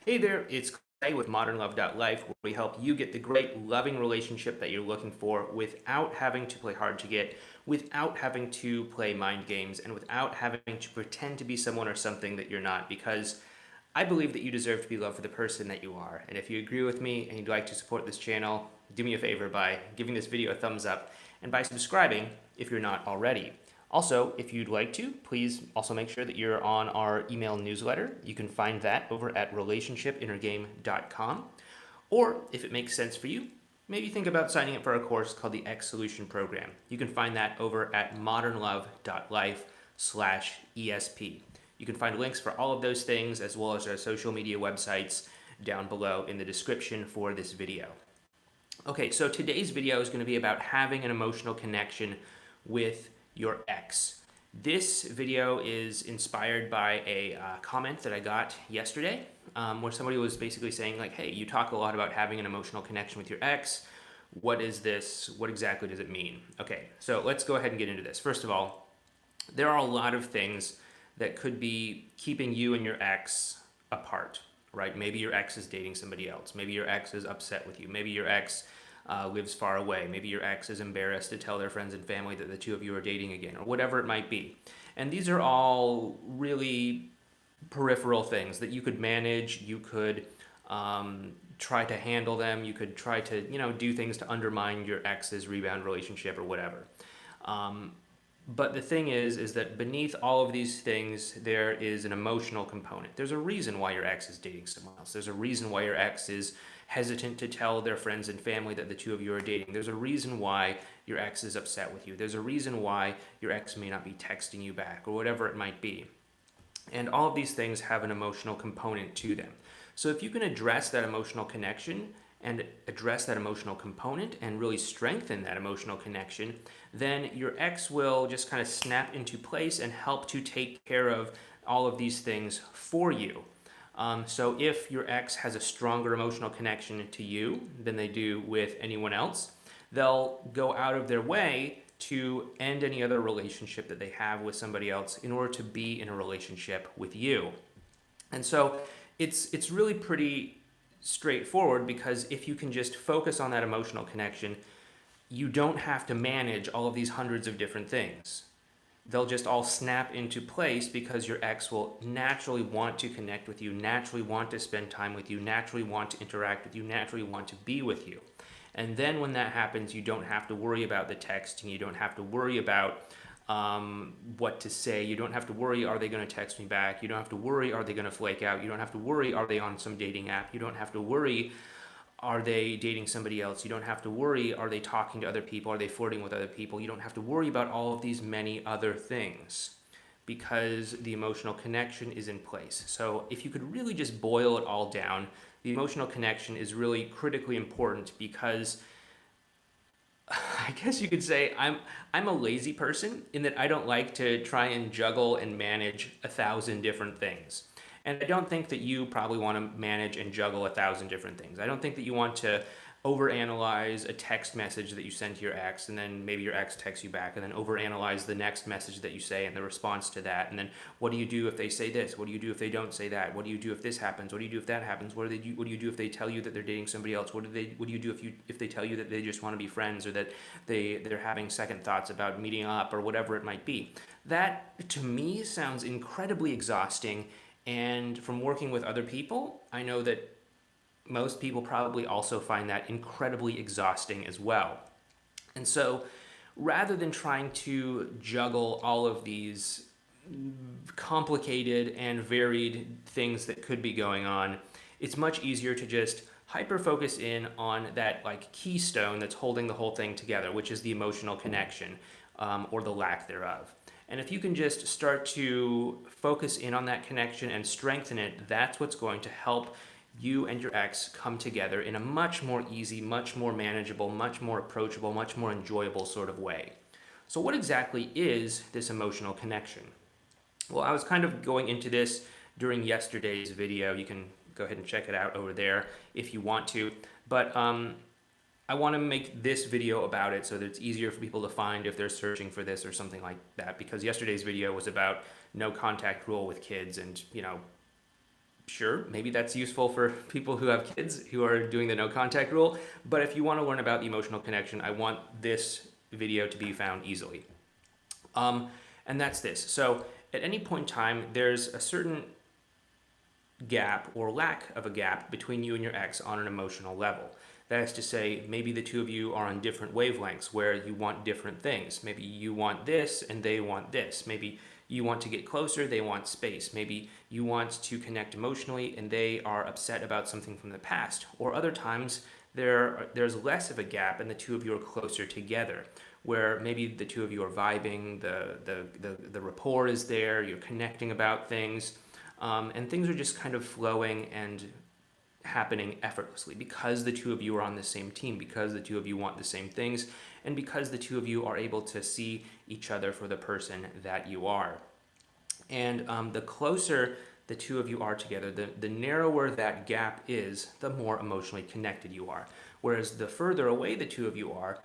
Hey there, it's Clay with modernlove.life, where we help you get the great, loving relationship that you're looking for without having to play hard to get, without having to play mind games, and without having to pretend to be someone or something that you're not. Because I believe that you deserve to be loved for the person that you are. And if you agree with me and you'd like to support this channel, do me a favor by giving this video a thumbs up and by subscribing if you're not already. Also, if you'd like to, please also make sure that you're on our email newsletter. You can find that over at relationshipinnergame.com. Or if it makes sense for you, maybe think about signing up for a course called the X Solution Program. You can find that over at modernlove.life/ESP. You can find links for all of those things as well as our social media websites down below in the description for this video. Okay, so today's video is going to be about having an emotional connection with your ex. This video is inspired by a comment that I got yesterday where somebody was basically saying like, hey, you talk a lot about having an emotional connection with your ex. What is this? What exactly does it mean? Okay, so let's go ahead and get into this. First of all, there are a lot of things that could be keeping you and your ex apart, right? Maybe your ex is dating somebody else. Maybe your ex is upset with you. Maybe your ex lives far away. Maybe your ex is embarrassed to tell their friends and family that the two of you are dating again, or whatever it might be. And these are all really peripheral things that you could manage. You could try to handle them. You could try to, do things to undermine your ex's rebound relationship or whatever. But the thing is that beneath all of these things, there is an emotional component. There's a reason why your ex is dating someone else. There's a reason why your ex is hesitant to tell their friends and family that the two of you are dating. There's a reason why your ex is upset with you. There's a reason why your ex may not be texting you back or whatever it might be. And all of these things have an emotional component to them. So if you can address that emotional connection and address that emotional component and really strengthen that emotional connection, then your ex will just kind of snap into place and help to take care of all of these things for you. So if your ex has a stronger emotional connection to you than they do with anyone else, they'll go out of their way to end any other relationship that they have with somebody else in order to be in a relationship with you. And so it's really pretty straightforward, because if you can just focus on that emotional connection, you don't have to manage all of these hundreds of different things. They'll just all snap into place because your ex will naturally want to connect with you, naturally want to spend time with you, naturally want to interact with you, naturally want to be with you. And then when that happens, you don't have to worry about the texting. You don't have to worry about what to say. You don't have to worry, are they going to text me back? You don't have to worry, are they going to flake out? You don't have to worry, are they on some dating app? You don't have to worry, are they dating somebody else? You don't have to worry, are they talking to other people? Are they flirting with other people? You don't have to worry about all of these many other things because the emotional connection is in place. So if you could really just boil it all down, the emotional connection is really critically important because I guess you could say I'm a lazy person in that I don't like to try and juggle and manage 1,000 different things. And I don't think that you probably want to manage and juggle 1,000 different things. I don't think that you want to overanalyze a text message that you send to your ex, and then maybe your ex texts you back, and then overanalyze the next message that you say and the response to that. And then what do you do if they say this? What do you do if they don't say that? What do you do if this happens? What do you do if that happens? What do you do if they tell you that they're dating somebody else? What do you do if they tell you that they just want to be friends, or that they're having second thoughts about meeting up, or whatever it might be? That to me sounds incredibly exhausting. And from working with other people, I know that most people probably also find that incredibly exhausting as well. And so rather than trying to juggle all of these complicated and varied things that could be going on, it's much easier to just hyper focus in on that like keystone that's holding the whole thing together, which is the emotional connection, or the lack thereof. And if you can just start to focus in on that connection and strengthen it, that's what's going to help you and your ex come together in a much more easy, much more manageable, much more approachable, much more enjoyable sort of way. So what exactly is this emotional connection? Well, I was kind of going into this during yesterday's video. You can go ahead and check it out over there if you want to. But I want to make this video about it so that it's easier for people to find if they're searching for this or something like that, because yesterday's video was about no contact rule with kids and, Sure, maybe that's useful for people who have kids who are doing the no contact rule. But if you want to learn about the emotional connection, I want this video to be found easily. Um, and that's this. So at any point in time, there's a certain gap or lack of a gap between you and your ex on an emotional level. That is to say, maybe the two of you are on different wavelengths where you want different things. Maybe you want this and they want this. Maybe you want to get closer, they want space. Maybe you want to connect emotionally and they are upset about something from the past. Or other times, there's less of a gap and the two of you are closer together, where maybe the two of you are vibing, the rapport is there, you're connecting about things, and things are just kind of flowing and happening effortlessly because the two of you are on the same team, because the two of you want the same things, and because the two of you are able to see each other for the person that you are. And the closer the two of you are together, the narrower that gap is, the more emotionally connected you are. Whereas the further away the two of you are,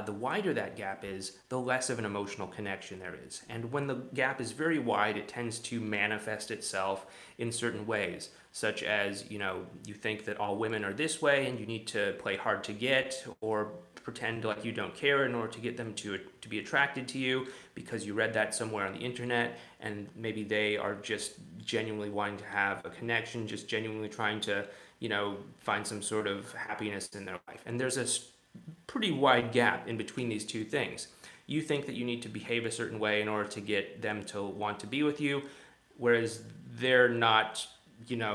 the wider that gap is, the less of an emotional connection there is. And when the gap is very wide, it tends to manifest itself in certain ways, such as, you think that all women are this way and you need to play hard to get or pretend like you don't care in order to get them to be attracted to you because you read that somewhere on the internet, and maybe they are just genuinely wanting to have a connection, just genuinely trying to, find some sort of happiness in their life. And there's a pretty wide gap in between these two things. You think that you need to behave a certain way in order to get them to want to be with you, whereas they're not,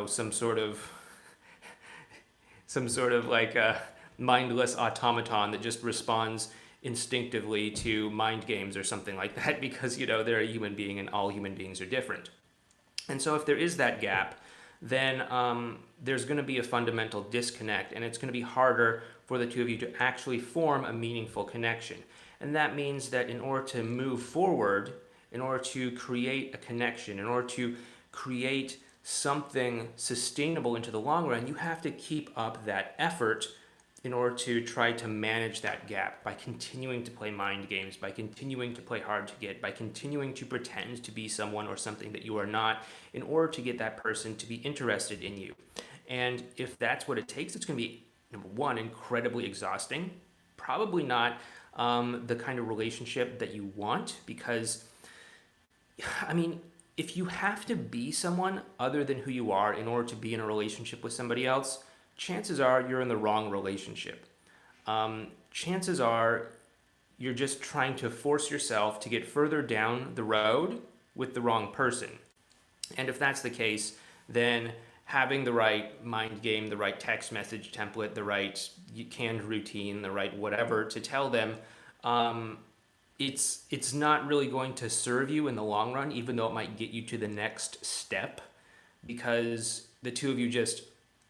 some sort of like a mindless automaton that just responds instinctively to mind games or something like that because, they're a human being and all human beings are different. And so if there is that gap, then there's going to be a fundamental disconnect, and it's going to be harder for the two of you to actually form a meaningful connection. And that means that in order to move forward, in order to create a connection, in order to create something sustainable into the long run, you have to keep up that effort in order to try to manage that gap by continuing to play mind games, by continuing to play hard to get, by continuing to pretend to be someone or something that you are not, in order to get that person to be interested in you. And if that's what it takes, it's going to be, number one, incredibly exhausting, probably not the kind of relationship that you want, because, if you have to be someone other than who you are in order to be in a relationship with somebody else, chances are you're in the wrong relationship. Chances are you're just trying to force yourself to get further down the road with the wrong person. And if that's the case, then having the right mind game, the right text message template, the right canned routine, the right whatever to tell them, it's not really going to serve you in the long run, even though it might get you to the next step, because the two of you just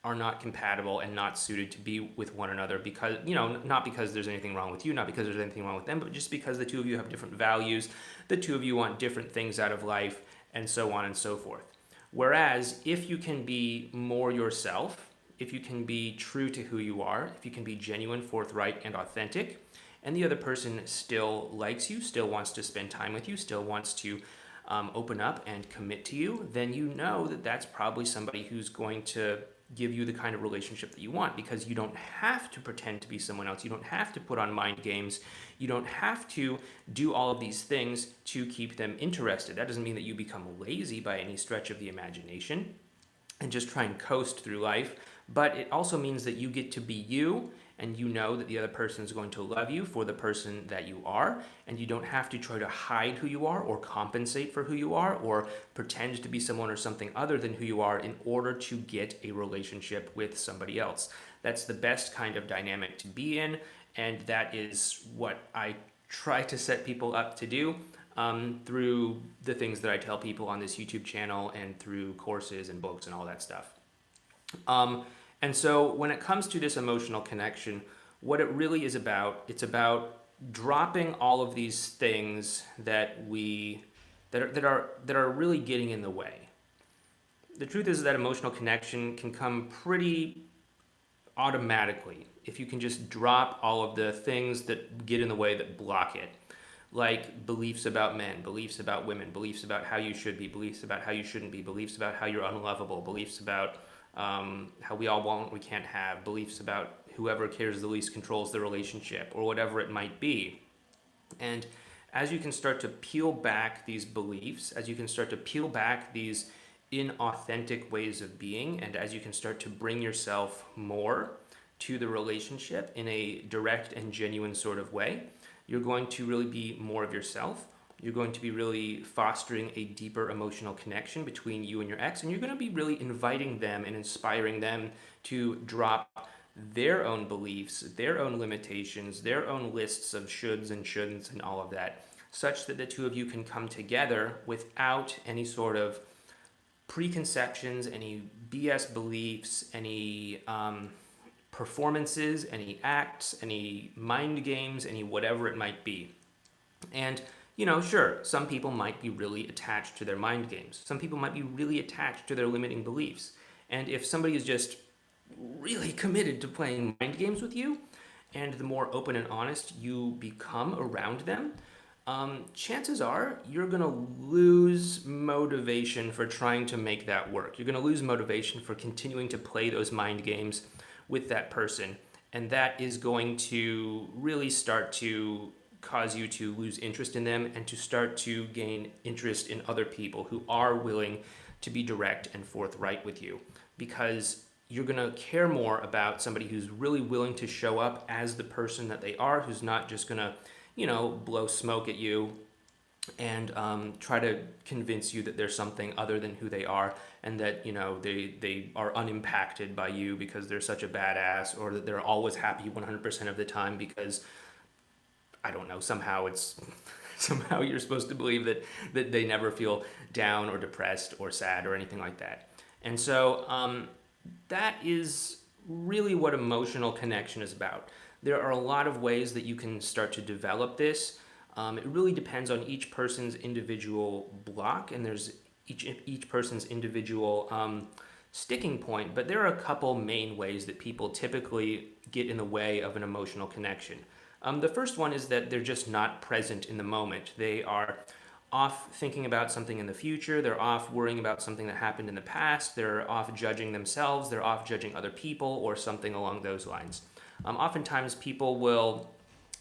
are not compatible and not suited to be with one another, because, not because there's anything wrong with you, not because there's anything wrong with them, but just because the two of you have different values, the two of you want different things out of life, and so on and so forth. Whereas if you can be more yourself, if you can be true to who you are, if you can be genuine, forthright, and authentic, and the other person still likes you, still wants to spend time with you, still wants to open up and commit to you, then you know that that's probably somebody who's going to give you the kind of relationship that you want, because you don't have to pretend to be someone else. You don't have to put on mind games. You don't have to do all of these things to keep them interested. That doesn't mean that you become lazy by any stretch of the imagination and just try and coast through life, but it also means that you get to be you, and you know that the other person is going to love you for the person that you are, and you don't have to try to hide who you are or compensate for who you are or pretend to be someone or something other than who you are in order to get a relationship with somebody else. That's the best kind of dynamic to be in, and that is what I try to set people up to do through the things that I tell people on this YouTube channel and through courses and books and all that stuff. And so when it comes to this emotional connection, what it really is about, it's about dropping all of these things that are really getting in the way. The truth is that emotional connection can come pretty automatically if you can just drop all of the things that get in the way, that block it. like beliefs about men, beliefs about women, beliefs about how you should be, beliefs about how you shouldn't be, beliefs about how you're unlovable, beliefs about how we all want what we can't have, beliefs about whoever cares the least controls the relationship, or whatever it might be. And as you can start to peel back these beliefs, as you can start to peel back these inauthentic ways of being, and as you can start to bring yourself more to the relationship in a direct and genuine sort of way, you're going to really be more of yourself. You're going to be really fostering a deeper emotional connection between you and your ex, and you're going to be really inviting them and inspiring them to drop their own beliefs, their own limitations, their own lists of shoulds and shouldn'ts and all of that, such that the two of you can come together without any sort of preconceptions, any BS beliefs, any performances, any acts, any mind games, any whatever it might be. And, sure, some people might be really attached to their mind games. Some people might be really attached to their limiting beliefs. And if somebody is just really committed to playing mind games with you, and the more open and honest you become around them, chances are you're going to lose motivation for trying to make that work. You're going to lose motivation for continuing to play those mind games with that person. And that is going to really start to cause you to lose interest in them and to start to gain interest in other people who are willing to be direct and forthright with you. Because you're going to care more about somebody who's really willing to show up as the person that they are, who's not just going to, blow smoke at you and try to convince you that they're something other than who they are, and that, they are unimpacted by you because they're such a badass, or that they're always happy 100% of the time because, I don't know, somehow you're supposed to believe that they never feel down or depressed or sad or anything like that. And so that is really what emotional connection is about. There are a lot of ways that you can start to develop this. It really depends on each person's individual block, and there's each person's individual sticking point, but there are a couple main ways that people typically get in the way of an emotional connection. The first one is that they're just not present in the moment. They are off thinking about something in the future. They're off worrying about something that happened in the past. They're off judging themselves. They're off judging other people or something along those lines. Oftentimes people will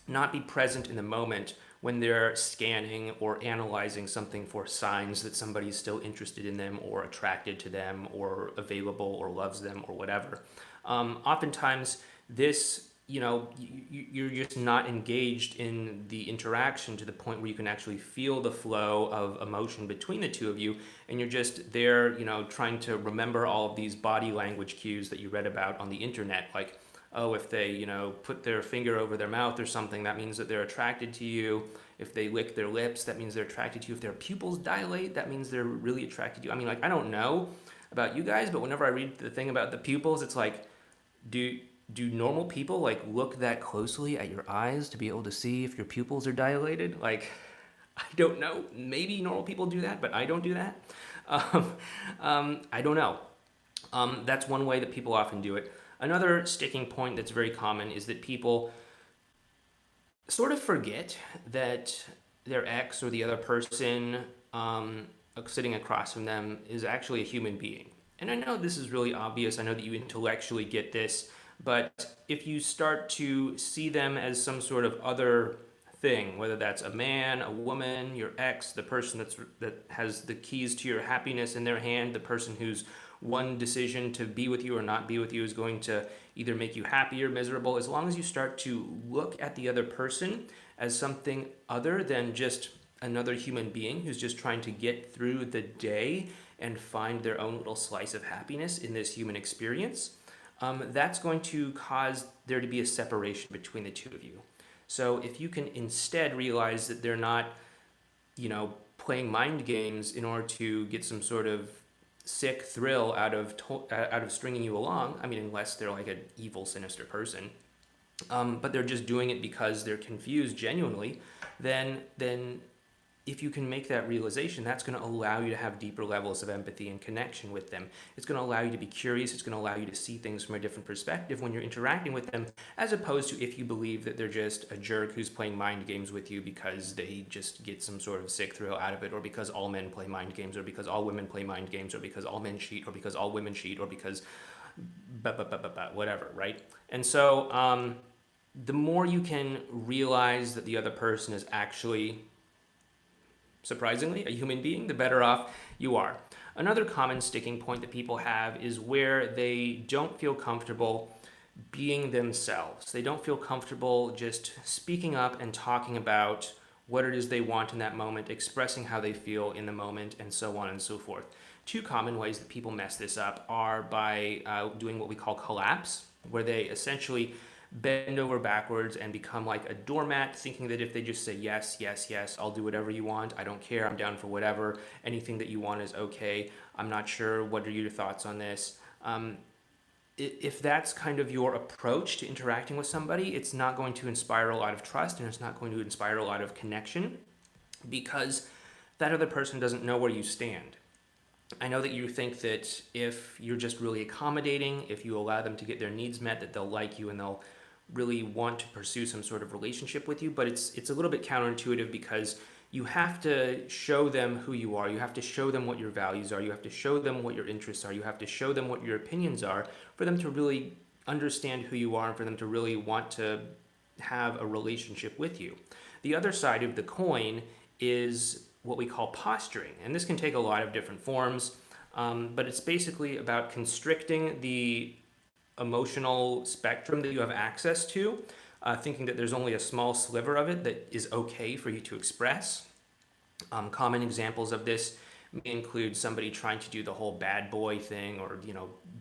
not be present in the moment when they're scanning or analyzing something for signs that somebody's still interested in them or attracted to them or available or loves them or whatever. Oftentimes this, you're just not engaged in the interaction to the point where you can actually feel the flow of emotion between the two of you, and you're just there, trying to remember all of these body language cues that you read about on the internet, like, oh, if they, put their finger over their mouth or something, that means that they're attracted to you. If they lick their lips, that means they're attracted to you. If their pupils dilate, that means they're really attracted to you. I mean, I don't know about you guys, but whenever I read the thing about the pupils, it's like, do normal people look that closely at your eyes to be able to see if your pupils are dilated? I don't know. Maybe normal people do that, but I don't do that. I don't know. That's one way that people often do it. Another sticking point that's very common is that people sort of forget that their ex or the other person sitting across from them is actually a human being. And I know this is really obvious. I know that you intellectually get this, but if you start to see them as some sort of other thing, whether that's a man, a woman, your ex, the person that has the keys to your happiness in their hand, the person whose one decision to be with you or not be with you is going to either make you happy or miserable, as long as you start to look at the other person as something other than just another human being who's just trying to get through the day and find their own little slice of happiness in this human experience, that's going to cause there to be a separation between the two of you. So if you can instead realize that they're not, playing mind games in order to get some sort of sick thrill out of stringing you along, I mean, unless they're like an evil, sinister person, but they're just doing it because they're confused genuinely, then if you can make that realization, that's going to allow you to have deeper levels of empathy and connection with them. It's going to allow you to be curious. It's going to allow you to see things from a different perspective when you're interacting with them, as opposed to if you believe that they're just a jerk who's playing mind games with you because they just get some sort of sick thrill out of it, or because all men play mind games, or because all women play mind games, or because all men cheat, or because all women cheat, or because whatever, right? And so the more you can realize that the other person is actually, surprisingly, a human being, the better off you are. Another common sticking point that people have is where they don't feel comfortable being themselves. They don't feel comfortable just speaking up and talking about what it is they want in that moment, expressing how they feel in the moment, and so on and so forth. Two common ways that people mess this up are by doing what we call collapse, where they essentially bend over backwards and become like a doormat, thinking that if they just say yes, yes, yes, I'll do whatever you want, I don't care, I'm down for whatever, anything that you want is okay, I'm not sure, what are your thoughts on this? If that's kind of your approach to interacting with somebody, it's not going to inspire a lot of trust, and it's not going to inspire a lot of connection, because that other person doesn't know where you stand. I know that you think that if you're just really accommodating, if you allow them to get their needs met, that they'll like you and they'll really want to pursue some sort of relationship with you, but it's a little bit counterintuitive, because you have to show them who you are. You have to show them what your values are. You have to show them what your interests are. You have to show them what your opinions are for them to really understand who you are and for them to really want to have a relationship with you. The other side of the coin is what we call posturing, and this can take a lot of different forms, but it's basically about constricting the emotional spectrum that you have access to, thinking that there's only a small sliver of it that is okay for you to express. Common examples of this may include somebody trying to do the whole bad boy thing, or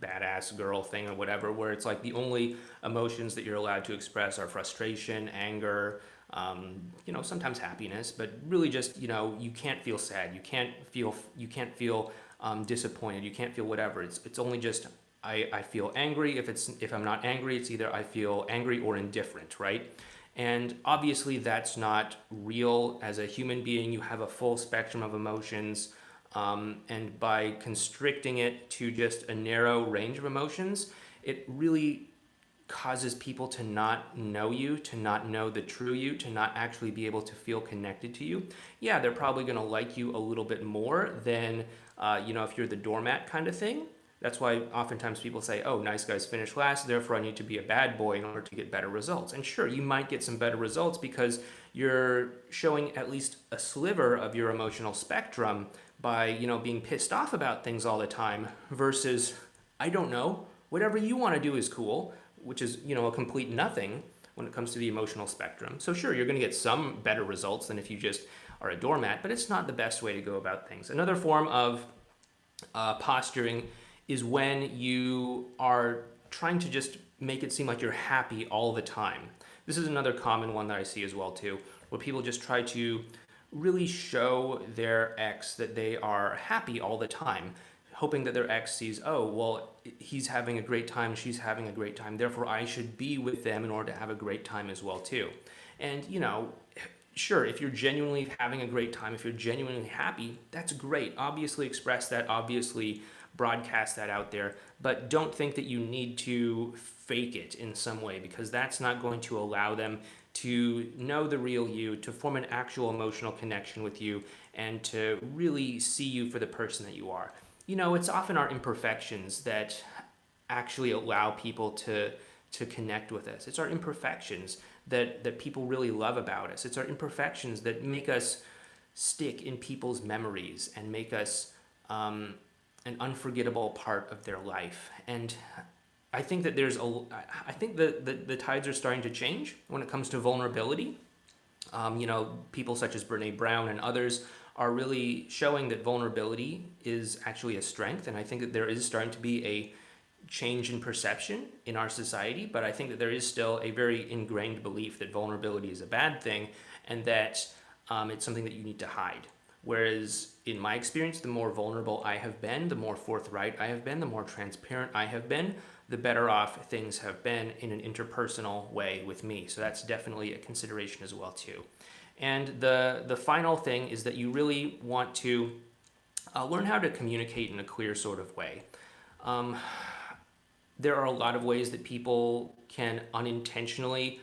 badass girl thing, or whatever, where it's like the only emotions that you're allowed to express are frustration, anger, sometimes happiness, but really just you can't feel sad, you can't feel disappointed, you can't feel whatever. It's only just I feel angry. If I'm not angry, it's either I feel angry or indifferent, right? And obviously that's not real. As a human being, you have a full spectrum of emotions, and by constricting it to just a narrow range of emotions, it really causes people to not know you, to not know the true you, to not actually be able to feel connected to you. Yeah, they're probably going to like you a little bit more than, if you're the doormat kind of thing. That's why oftentimes people say, oh, nice guys finish last, therefore I need to be a bad boy in order to get better results. And sure, you might get some better results because you're showing at least a sliver of your emotional spectrum by, being pissed off about things all the time versus, I don't know, whatever you want to do is cool, which is, a complete nothing when it comes to the emotional spectrum. So sure, you're going to get some better results than if you just are a doormat, but it's not the best way to go about things. Another form of posturing is when you are trying to just make it seem like you're happy all the time. This is another common one that I see as well too, where people just try to really show their ex that they are happy all the time, hoping that their ex sees, oh, well, he's having a great time, she's having a great time, therefore I should be with them in order to have a great time as well too. And sure, if you're genuinely having a great time, if you're genuinely happy, that's great. Obviously express that, obviously broadcast that out there, but don't think that you need to fake it in some way, because that's not going to allow them to know the real you, to form an actual emotional connection with you, and to really see you for the person that you are. It's often our imperfections that actually allow people to connect with us. It's our imperfections that people really love about us. It's our imperfections that make us stick in people's memories and make us an unforgettable part of their life. And I think that the tides are starting to change when it comes to vulnerability. People such as Brene Brown and others are really showing that vulnerability is actually a strength, and I think that there is starting to be a change in perception in our society, but I think that there is still a very ingrained belief that vulnerability is a bad thing, and that it's something that you need to hide. Whereas in my experience, the more vulnerable I have been, the more forthright I have been, the more transparent I have been, the better off things have been in an interpersonal way with me. So that's definitely a consideration as well too. And the final thing is that you really want to learn how to communicate in a clear sort of way. Um, there are a lot of ways that people can unintentionally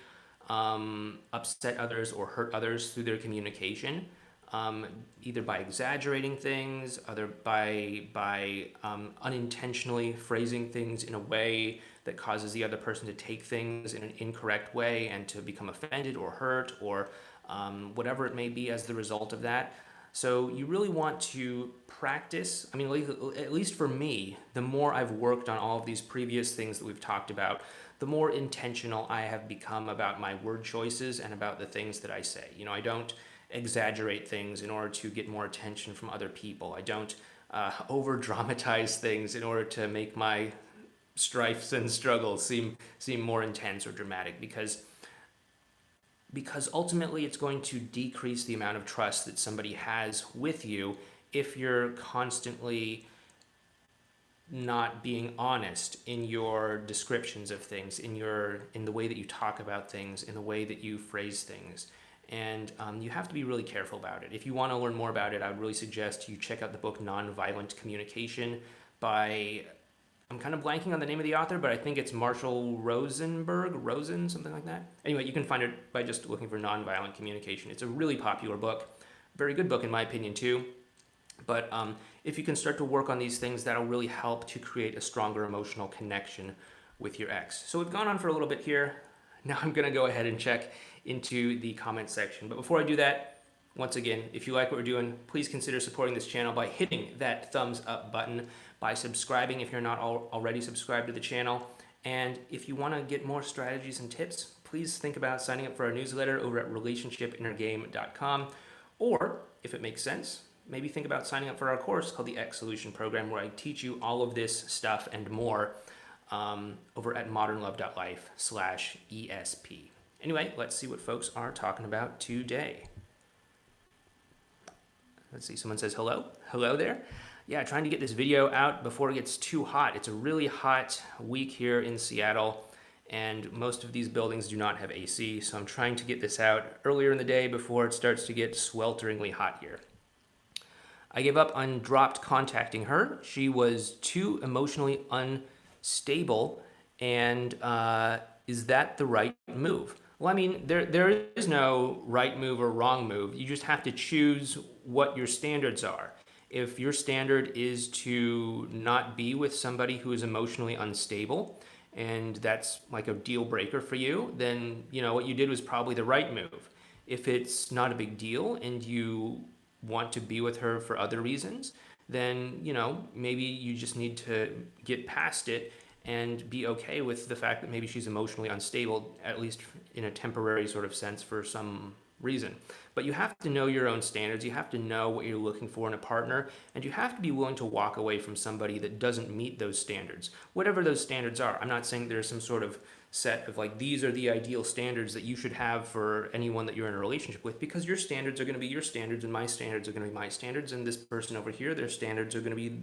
upset others or hurt others through their communication, um, either by exaggerating things, other by unintentionally phrasing things in a way that causes the other person to take things in an incorrect way and to become offended or hurt or whatever it may be as the result of that. So you really want to practice. I mean, at least for me, the more I've worked on all of these previous things that we've talked about, the more intentional I have become about my word choices and about the things that I say. You know, I don't exaggerate things in order to get more attention from other people. I don't over dramatize things in order to make my strifes and struggles seem more intense or dramatic, because ultimately it's going to decrease the amount of trust that somebody has with you if you're constantly not being honest in your descriptions of things, in the way that you talk about things, in the way that you phrase things. And you have to be really careful about it. If you want to learn more about it, I would really suggest you check out the book Nonviolent Communication by, I'm kind of blanking on the name of the author, but I think it's Marshall Rosen, something like that. Anyway, you can find it by just looking for Nonviolent Communication. It's a really popular book, very good book in my opinion too. But if you can start to work on these things, that'll really help to create a stronger emotional connection with your ex. So we've gone on for a little bit here. Now I'm going to go ahead and check into the comment section. But before I do that, once again, if you like what we're doing, please consider supporting this channel by hitting that thumbs up button, by subscribing if you're not already subscribed to the channel. And if you want to get more strategies and tips, please think about signing up for our newsletter over at relationshipinnergame.com. Or, if it makes sense, maybe think about signing up for our course called the X Solution Program, where I teach you all of this stuff and more over at modernlove.life/ESP. Anyway, let's see what folks are talking about today. Let's see, someone says hello. Hello there. Yeah, trying to get this video out before it gets too hot. It's a really hot week here in Seattle, and most of these buildings do not have AC, so I'm trying to get this out earlier in the day before it starts to get swelteringly hot here. I gave up on dropped contacting her. She was too emotionally unstable, and is that the right move? Well, I mean, there is no right move or wrong move. You just have to choose what your standards are. If your standard is to not be with somebody who is emotionally unstable, and that's like a deal breaker for you, then you know what you did was probably the right move. If it's not a big deal and you want to be with her for other reasons, then you know maybe you just need to get past it and be okay with the fact that maybe she's emotionally unstable, at least in a temporary sort of sense for some reason. But you have to know your own standards. You have to know what you're looking for in a partner, and you have to be willing to walk away from somebody that doesn't meet those standards, whatever those standards are. I'm not saying there's some sort of set of like, these are the ideal standards that you should have for anyone that you're in a relationship with, because your standards are going to be your standards and my standards are going to be my standards, and this person over here, their standards are going to be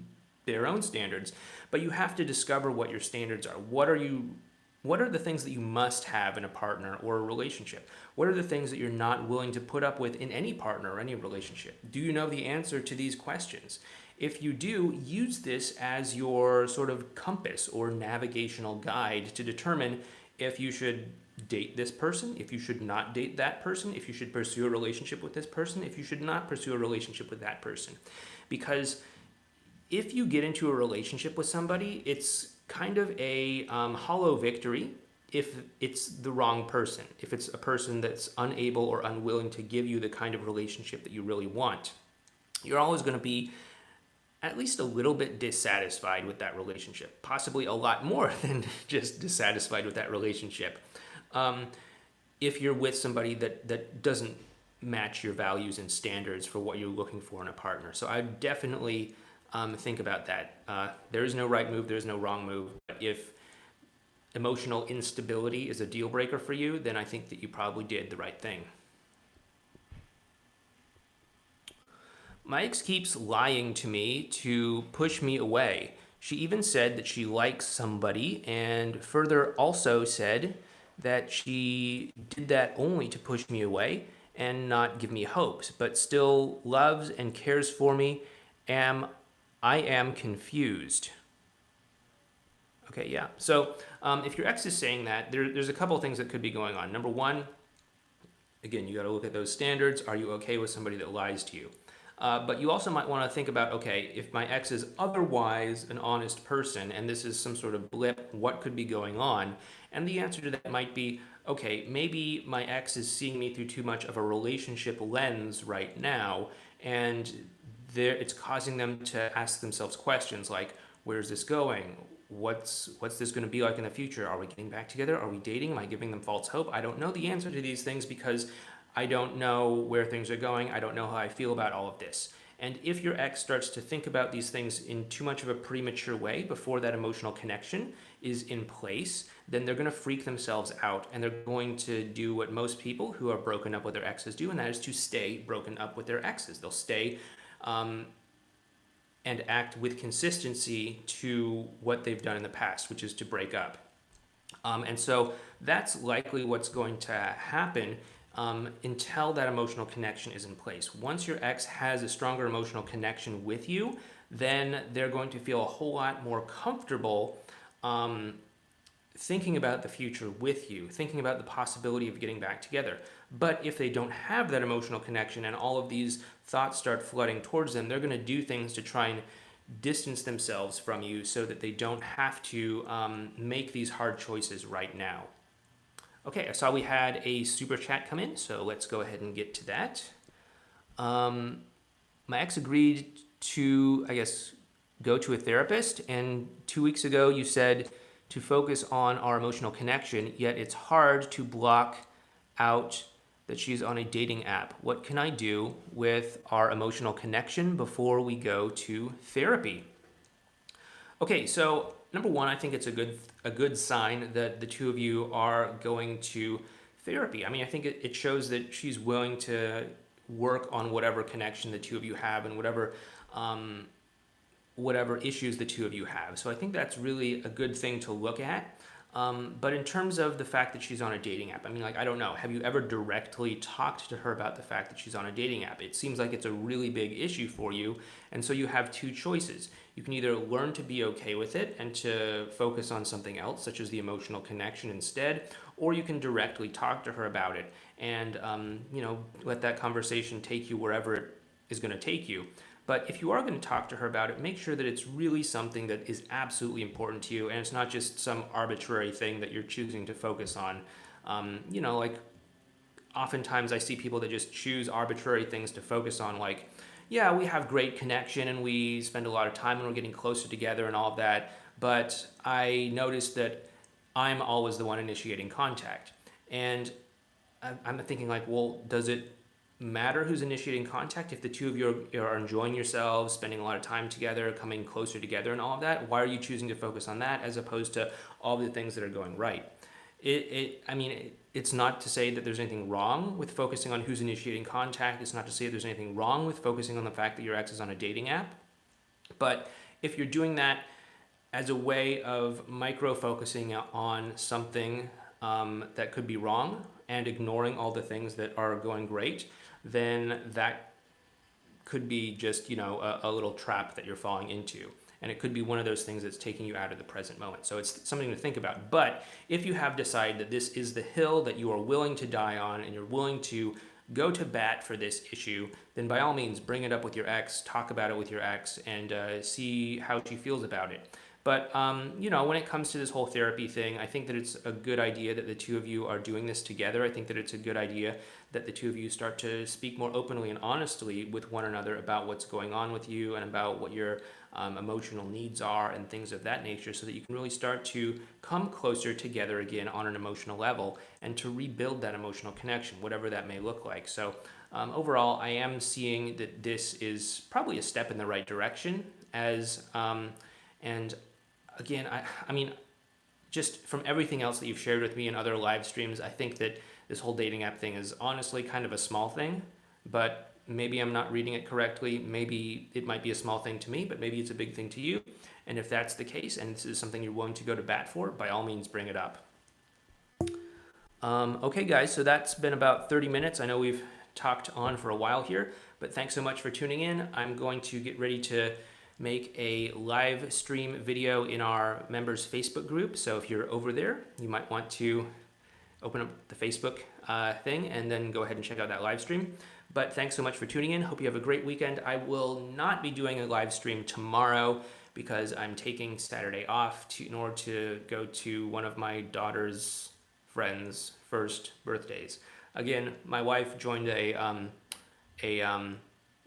their own standards. But you have to discover what your standards are. What are the things that you must have in a partner or a relationship? What are the things that you're not willing to put up with in any partner or any relationship? Do you know the answer to these questions? If you do, use this as your sort of compass or navigational guide to determine if you should date this person, if you should not date that person, if you should pursue a relationship with this person, if you should not pursue a relationship with that person. Because if you get into a relationship with somebody, it's kind of a hollow victory if it's the wrong person, if it's a person that's unable or unwilling to give you the kind of relationship that you really want. You're always going to be at least a little bit dissatisfied with that relationship, possibly a lot more than just dissatisfied with that relationship. If you're with somebody that doesn't match your values and standards for what you're looking for in a partner. So I definitely think about that. There is no right move, there's no wrong move. But if emotional instability is a deal breaker for you, then I think that you probably did the right thing. My ex keeps lying to me to push me away. She even said that she likes somebody, and further also said that she did that only to push me away, and not give me hopes, but still loves and cares for me. I am confused. Okay, yeah. So if your ex is saying that, there's a couple of things that could be going on. Number one, again, you got to look at those standards. Are you okay with somebody that lies to you? But you also might want to think about, okay, if my ex is otherwise an honest person and this is some sort of blip, what could be going on? And the answer to that might be, okay, maybe my ex is seeing me through too much of a relationship lens right now, and it's causing them to ask themselves questions like, where's this going? What's this going to be like in the future? Are we getting back together? Are we dating? Am I giving them false hope? I don't know the answer to these things because I don't know where things are going. I don't know how I feel about all of this. And if your ex starts to think about these things in too much of a premature way before that emotional connection is in place, then they're going to freak themselves out and they're going to do what most people who are broken up with their exes do, and that is to stay broken up with their exes. They'll stay and act with consistency to what they've done in the past, which is to break up. And so that's likely what's going to happen until that emotional connection is in place. Once your ex has a stronger emotional connection with you, then they're going to feel a whole lot more comfortable thinking about the future with you, thinking about the possibility of getting back together. But if they don't have that emotional connection and all of these thoughts start flooding towards them, they're going to do things to try and distance themselves from you so that they don't have to make these hard choices right now. Okay, I saw we had a super chat come in, so let's go ahead and get to that. My ex agreed to, I guess, go to a therapist, and 2 weeks ago you said to focus on our emotional connection, yet it's hard to block out that she's on a dating app. What can I do with our emotional connection before we go to therapy? Okay, so number one, I think it's a good sign that the two of you are going to therapy. I mean, I think it shows that she's willing to work on whatever connection the two of you have and whatever issues the two of you have. So I think that's really a good thing to look at. But in terms of the fact that she's on a dating app, I mean, like, I don't know. Have you ever directly talked to her about the fact that she's on a dating app? It seems like it's a really big issue for you. And so you have two choices. You can either learn to be okay with it and to focus on something else, such as the emotional connection instead, or you can directly talk to her about it and, let that conversation take you wherever it is going to take you. But if you are going to talk to her about it, make sure that it's really something that is absolutely important to you and it's not just some arbitrary thing that you're choosing to focus on. Like oftentimes I see people that just choose arbitrary things to focus on, like, yeah, we have great connection and we spend a lot of time and we're getting closer together and all of that, but I noticed that I'm always the one initiating contact. And I'm thinking, like, well, does it matter who's initiating contact if the two of you are enjoying yourselves, spending a lot of time together, coming closer together and all of that? Why are you choosing to focus on that as opposed to all the things that are going right? It's not to say that there's anything wrong with focusing on who's initiating contact. It's not to say that there's anything wrong with focusing on the fact that your ex is on a dating app. But if you're doing that as a way of micro-focusing on something that could be wrong and ignoring all the things that are going great, then that could be just, a little trap that you're falling into. And it could be one of those things that's taking you out of the present moment. So it's something to think about. But if you have decided that this is the hill that you are willing to die on and you're willing to go to bat for this issue, then by all means, bring it up with your ex, talk about it with your ex, and see how she feels about it. But, when it comes to this whole therapy thing, I think that it's a good idea that the two of you are doing this together. I think that it's a good idea that the two of you start to speak more openly and honestly with one another about what's going on with you and about what your emotional needs are and things of that nature, so that you can really start to come closer together again on an emotional level and to rebuild that emotional connection, whatever that may look like. So overall, I am seeing that this is probably a step in the right direction and again, I mean, just from everything else that you've shared with me in other live streams, I think that this whole dating app thing is honestly kind of a small thing, but maybe I'm not reading it correctly. Maybe it might be a small thing to me, but maybe it's a big thing to you. And if that's the case, and this is something you're willing to go to bat for, by all means, bring it up. Okay, guys, so that's been about 30 minutes. I know we've talked on for a while here, but thanks so much for tuning in. I'm going to get ready to make a live stream video in our members Facebook group. So if you're over there, you might want to open up the Facebook thing and then go ahead and check out that live stream. But thanks so much for tuning in. Hope you have a great weekend. I will not be doing a live stream tomorrow because I'm taking Saturday off in order to go to one of my daughter's friends' first birthdays. Again, my wife joined a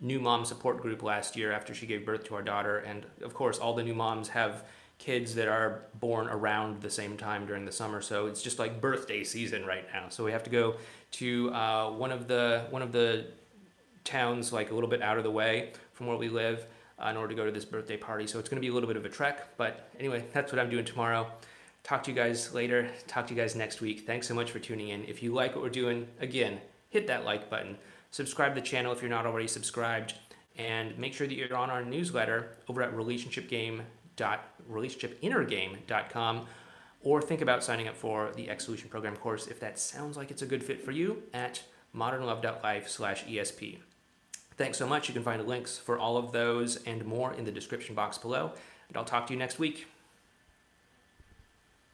new mom support group last year after she gave birth to our daughter, and of course all the new moms have kids that are born around the same time during the summer, so it's just like birthday season right now. So we have to go to one of the towns like a little bit out of the way from where we live in order to go to this birthday party. So it's going to be a little bit of a trek, but anyway, that's what I'm doing tomorrow. Talk to you guys later. Talk to you guys next week. Thanks so much for tuning in. If you like what we're doing, again, hit that like button. Subscribe to the channel if you're not already subscribed, and make sure that you're on our newsletter over at relationshipinnergame.com, or think about signing up for the X Solution Program course if that sounds like it's a good fit for you at modernlove.life/ESP. Thanks so much. You can find links for all of those and more in the description box below, and I'll talk to you next week.